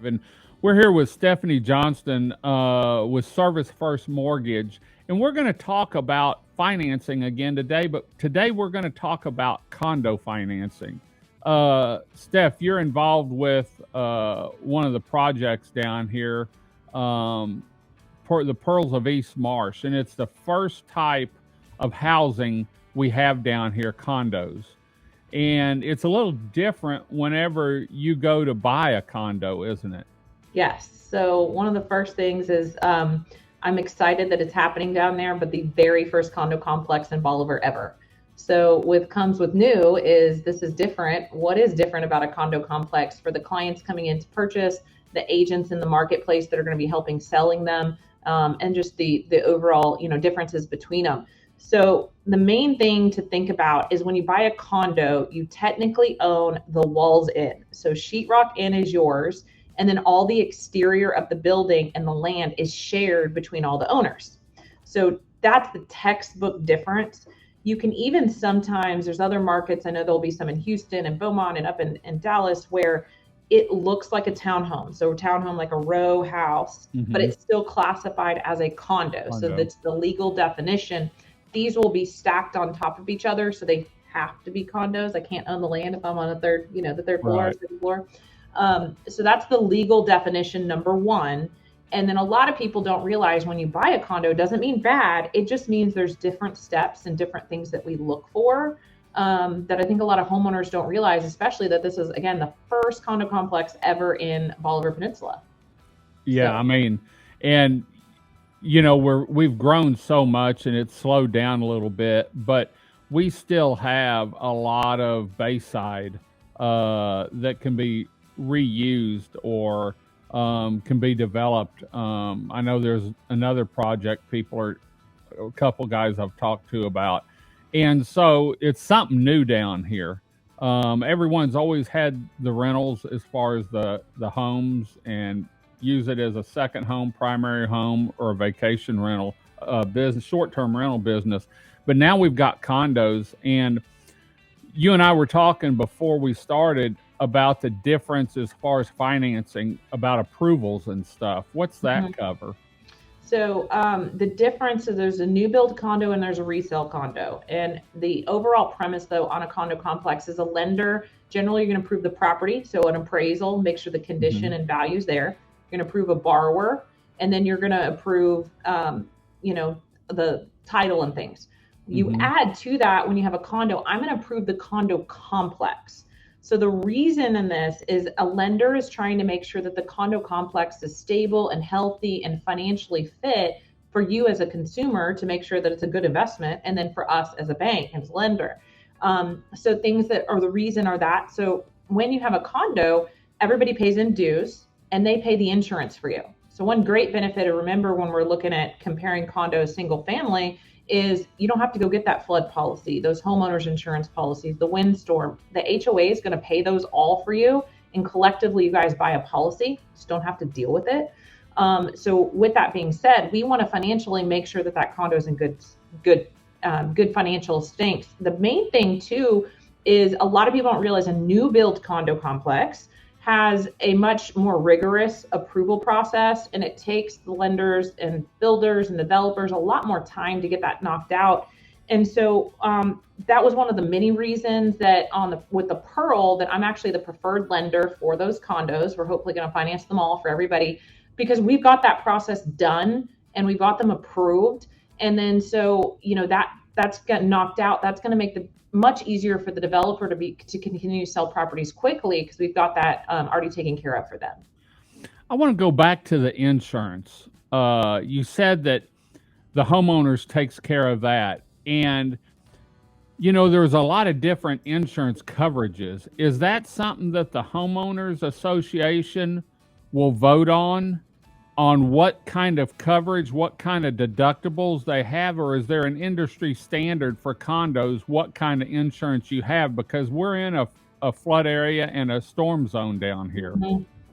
And we're here with Stephanie Johnston with Service First Mortgage. And we're going to talk about financing again today, but today we're going to talk about condo financing. Steph, you're involved with one of the projects down here, the Pearls of East Marsh, and it's the first type of housing we have down here, condos. And it's a little different whenever you go to buy a condo, isn't it? Yes. So one of the first things is I'm excited that it's happening down there, but the very first condo complex in Bolivar ever. So what comes with new is this is different. What is different about a condo complex for the clients coming in to purchase, the agents in the marketplace that are going to be helping selling them, and just the overall differences between them. So the main thing to think about is when you buy a condo, you technically own the walls in. So sheetrock in is yours, and then all the exterior of the building and the land is shared between all the owners. So that's the textbook difference. You can even sometimes, there's other markets, I know there'll be some in Houston and Beaumont and up in Dallas, where it looks like a townhome. So a townhome, like a row house, but it's still classified as a condo. So that's the legal definition. These will be stacked on top of each other, so they have to be condos. I can't own the land if I'm on the third floor, right. Second floor. So that's the legal definition, number one. And then a lot of people don't realize when you buy a condo, it doesn't mean bad. It just means there's different steps and different things that we look for that I think a lot of homeowners don't realize, especially that this is, again, the first condo complex ever in Bolivar Peninsula. Yeah, so. I mean, and we've grown so much and it's slowed down a little bit, but we still have a lot of Bayside that can be reused or can be developed. I know there's another project a couple guys I've talked to about. And so it's something new down here. Everyone's always had the rentals as far as the homes and use it as a second home, primary home, or a vacation rental business, short-term rental business. But now we've got condos, and you and I were talking before we started about the difference as far as financing, about approvals and stuff. What's that cover? So the difference is there's a new build condo and there's a resale condo. And the overall premise, though, on a condo complex is a lender. Generally, you're going to approve the property, so an appraisal, make sure the condition and value's there. You're going to approve a borrower, and then you're going to approve, the title and things. You add to that when you have a condo, I'm going to approve the condo complex. So the reason in this is a lender is trying to make sure that the condo complex is stable and healthy and financially fit for you as a consumer to make sure that it's a good investment, and then for us as a bank, as a lender. So things that are the reason are that. So when you have a condo, everybody pays in dues and they pay the insurance for you. So one great benefit to remember when we're looking at comparing condos single family is you don't have to go get that flood policy, those homeowners insurance policies, the windstorm. The HOA is going to pay those all for you, and collectively you guys buy a policy. Just don't have to deal with it. So with that being said, we want to financially make sure that condo is in good financial strength. The main thing too is a lot of people don't realize a new build condo complex has a much more rigorous approval process, and it takes the lenders and builders and developers a lot more time to get that knocked out. And so that was one of the many reasons that with the Pearl that I'm actually the preferred lender for those condos. We're hopefully going to finance them all for everybody because we've got that process done and we've got them approved. And then so that's got knocked out. That's going to make the much easier for the developer to continue to sell properties quickly because we've got that already taken care of for them. I want to go back to the insurance. You said that the homeowners takes care of that. And, there's a lot of different insurance coverages. Is that something that the homeowners association will vote on what kind of coverage, what kind of deductibles they have, or is there an industry standard for condos, what kind of insurance you have? Because we're in a flood area and a storm zone down here.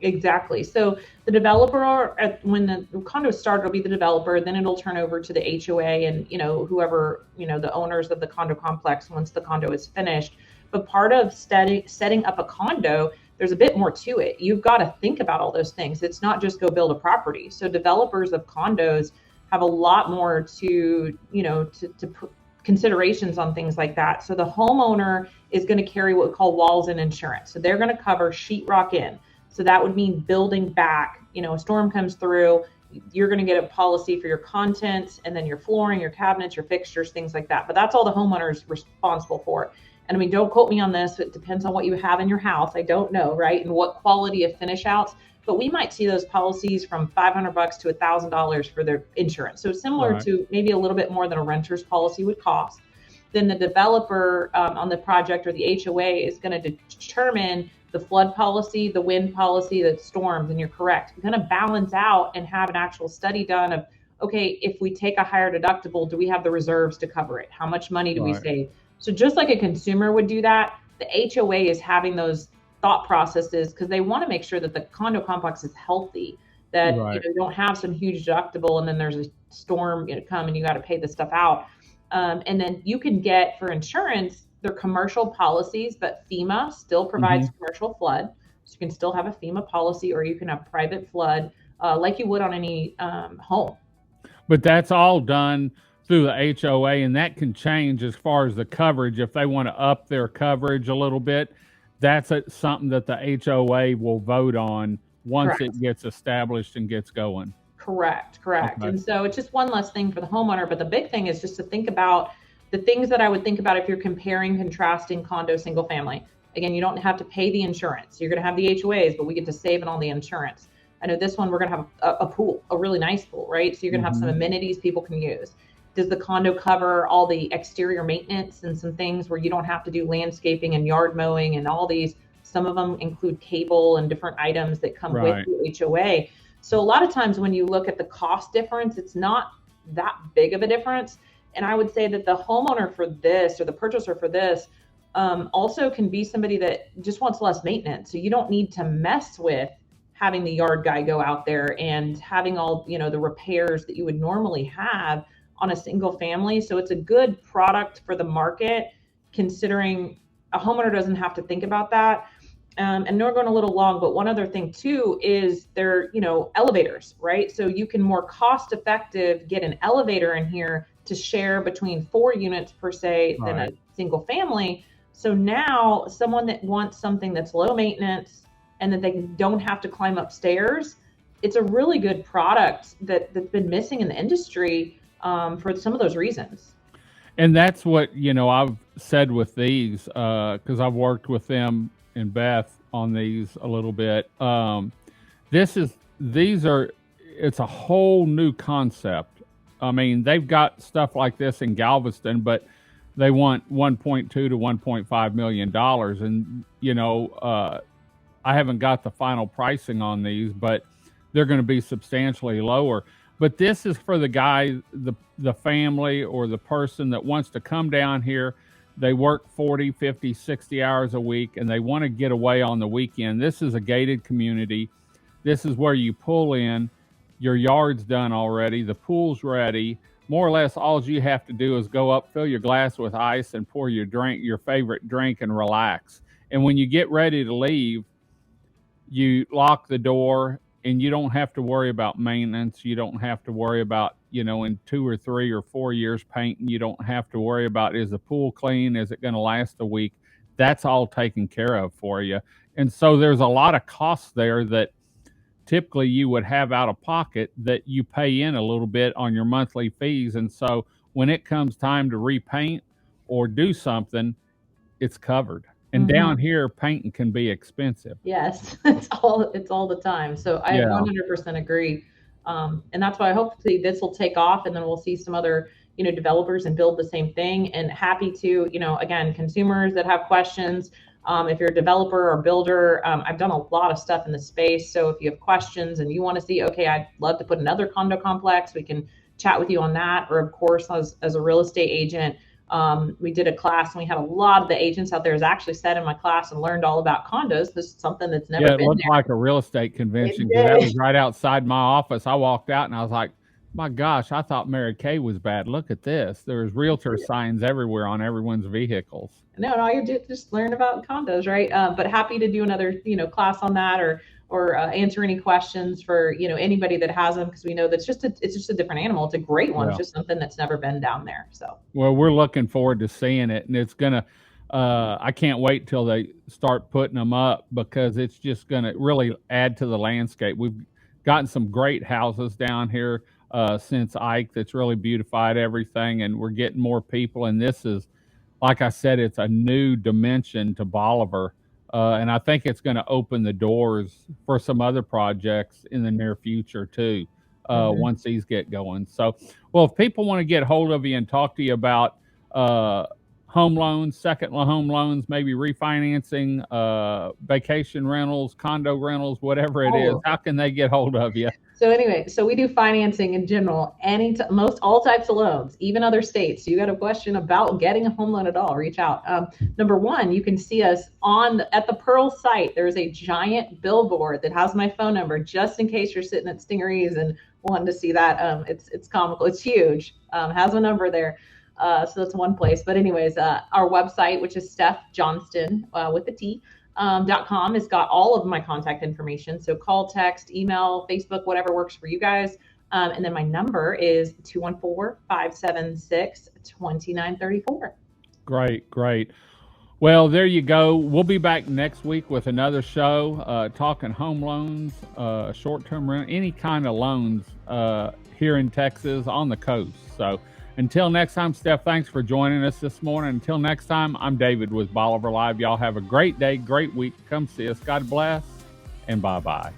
Exactly. So the developer, when the condo starts, it'll be the developer, then it'll turn over to the HOA and, whoever, the owners of the condo complex once the condo is finished. But part of setting up a condo, there's a bit more to it. You've got to think about all those things. It's not just go build a property. So developers of condos have a lot more to, to put considerations on things like that. So the homeowner is going to carry what we call walls and insurance. So they're going to cover sheetrock in. So that would mean building back, a storm comes through, you're going to get a policy for your contents and then your flooring, your cabinets, your fixtures, things like that. But that's all the homeowner is responsible for. And I mean, don't quote me on this. It depends on what you have in your house. I don't know, right? And what quality of finish outs. But we might see those policies from $500 to $1,000 for their insurance. So similar to maybe a little bit more than a renter's policy would cost. Then the developer on the project or the HOA is going to determine the flood policy, the wind policy, the storms, and you're correct. We're going to balance out and have an actual study done of, okay, if we take a higher deductible, do we have the reserves to cover it? How much money do we save? So just like a consumer would do that, the HOA is having those thought processes because they want to make sure that the condo complex is healthy, that you don't have some huge deductible and then there's a storm come and you got to pay this stuff out. And then you can get for insurance, they're commercial policies, but FEMA still provides commercial flood. So you can still have a FEMA policy or you can have private flood like you would on any home. But that's all done through the HOA, and that can change as far as the coverage. If they want to up their coverage a little bit, that's something that the HOA will vote on once it gets established and gets going. Correct. Okay. And so it's just one less thing for the homeowner. But the big thing is just to think about the things that I would think about if you're comparing, contrasting condo, single family. Again, you don't have to pay the insurance. You're going to have the HOAs, but we get to save it on the insurance. I know this one, we're going to have a pool, a really nice pool, right? So you're going to have some amenities people can use. Does the condo cover all the exterior maintenance and some things where you don't have to do landscaping and yard mowing and all these? Some of them include cable and different items that come with the HOA. So a lot of times when you look at the cost difference, it's not that big of a difference. And I would say that the homeowner for this or the purchaser for this also can be somebody that just wants less maintenance. So you don't need to mess with having the yard guy go out there and having all, the repairs that you would normally have on a single family. So it's a good product for the market, considering a homeowner doesn't have to think about that. And we're going a little long, but one other thing too is they're, elevators, right? So you can more cost effective get an elevator in here to share between 4 units per se than a single family. So now someone that wants something that's low maintenance and that they don't have to climb upstairs, it's a really good product that's been missing in the industry for some of those reasons. And that's what, I've said with these, because I've worked with them and Beth on these a little bit. It's a whole new concept. I mean, they've got stuff like this in Galveston, but they want $1.2 to $1.5 million. And, I haven't got the final pricing on these, but they're going to be substantially lower. But this is for the guy, the family or the person that wants to come down here. They work 40, 50, 60 hours a week, and they want to get away on the weekend. This is a gated community. This is where you pull in. Your yard's done already. The pool's ready. More or less, all you have to do is go up, fill your glass with ice, and pour your favorite drink, and relax. And when you get ready to leave, you lock the door, and you don't have to worry about maintenance. You don't have to worry about, in 2 or 3 or 4 years painting. You don't have to worry about, is the pool clean? Is it going to last a week? That's all taken care of for you. And so there's a lot of costs there that typically you would have out of pocket that you pay in a little bit on your monthly fees. And so when it comes time to repaint or do something, it's covered. And down here, painting can be expensive. Yes, it's all the time. So I 100% agree. And that's why hopefully this will take off, and then we'll see some other, developers and build the same thing. And happy to, again, consumers that have questions. If you're a developer or builder, I've done a lot of stuff in the space. So if you have questions and you want to see, okay, I'd love to put another condo complex, we can chat with you on that. Or of course, as a real estate agent, we did a class and we had a lot of the agents out there has actually sat in my class and learned all about condos. This is something that's never been there. Yeah, it looked like a real estate convention because that was right outside my office. I walked out and I was like, My gosh, I thought Mary Kay was bad. Look at this. There's realtor signs everywhere on everyone's vehicles. No, all you do is just learn about condos, right? But happy to do another, class on that, or answer any questions for anybody that has them, because we know that's it's just a different animal. It's a great one. It's Well, just something that's never been down there. So well, we're looking forward to seeing it, and it's gonna. I can't wait till they start putting them up because it's just gonna really add to the landscape. We've gotten some great houses down here since Ike that's really beautified everything, and we're getting more people. And this is, like I said, it's a new dimension to Bolivar. And I think it's going to open the doors for some other projects in the near future too, mhm. once these get going. So, well, if people want to get hold of you and talk to you about uh, home loans, second home loans, maybe refinancing, vacation rentals, condo rentals, whatever it is, Oh, how can they get hold of you? so anyway, so we do financing in general, most all types of loans, even other states. So you got a question about getting a home loan at all, reach out. Number one, you can see us at the Pearl site. There's a giant billboard that has my phone number, just in case you're sitting at Stingeries and wanting to see that. It's comical. It's huge. Has a number there. So that's one place. But anyways, our website, which is Steph Johnston with the T, .com has got all of my contact information. So call, text, email, Facebook, whatever works for you guys. And then my number is 214-576-2934. Great, great. Well, there you go. We'll be back next week with another show talking home loans, short term rent, any kind of loans here in Texas on the coast. So until next time, Steph, thanks for joining us this morning. Until next time, I'm David with Bolivar Live. Y'all have a great day, great week. Come see us. God bless, and bye bye.